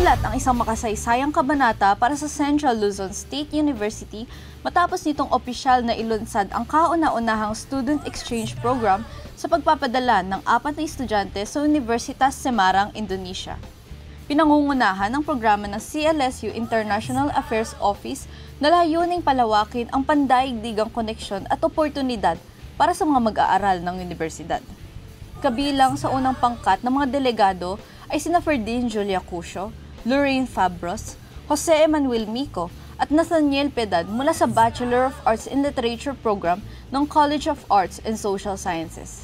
Nagsimulat ang isang makasaysayang kabanata para sa Central Luzon State University matapos nitong opisyal na ilunsad ang kauna-unahang student exchange program sa pagpapadala ng 4 na estudyante sa Universitas Semarang, Indonesia. Pinangungunahan ng programa ng CLSU International Affairs Office na layuning palawakin ang pandaigdigang koneksyon at oportunidad para sa mga mag-aaral ng universidad. Kabilang sa unang pangkat ng mga delegado ay sina Ferdinand Julia Cusio, Lorraine Fabros, Jose Emmanuel Mico at Nathaniel Pedad mula sa Bachelor of Arts in Literature program ng College of Arts and Social Sciences.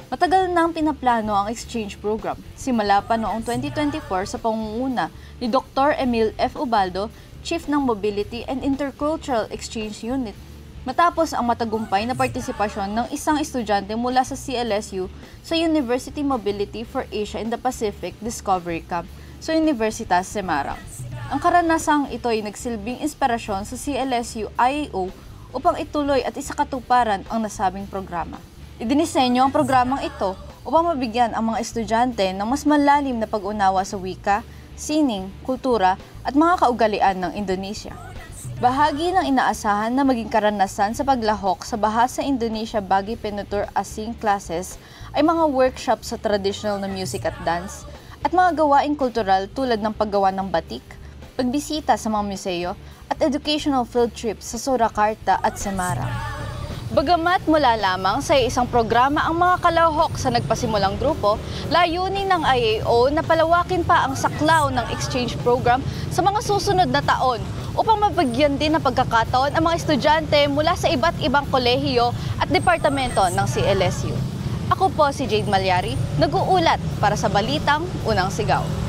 Matagal nang pinaplano ang exchange program, simula pa noong 2024 sa pangunguna ni Dr. Emil F. Ubaldo, Chief ng Mobility and Intercultural Exchange Unit, matapos ang matagumpay na partisipasyon ng isang estudyante mula sa CLSU sa University Mobility for Asia and the Pacific Discovery Camp sa Universitas Semarang. Ang karanasang ito ay nagsilbing inspirasyon sa CLSU IAO upang ituloy at isakatuparan ang nasabing programa. Idinisenyo ang programang ito upang mabigyan ang mga estudyante ng mas malalim na pag-unawa sa wika, sining, kultura at mga kaugalian ng Indonesia. Bahagi ng inaasahan na maging karanasan sa paglahok sa Bahasa Indonesia Bagi Penutur Asing classes ay mga workshop sa traditional na music at dance at mga gawaing kultural tulad ng paggawa ng batik, pagbisita sa mga museo at educational field trips sa Surakarta at Semarang. Bagamat mula lamang sa isang programa ang mga kalahok sa nagpasimulang grupo, layunin ng IAO na palawakin pa ang saklaw ng exchange program sa mga susunod na taon upang mabigyan din ng pagkakataon ang mga estudyante mula sa iba't ibang kolehiyo at departamento ng CLSU. Ako po si Jade Malyari, nag-uulat para sa Balitang Unang Sigaw.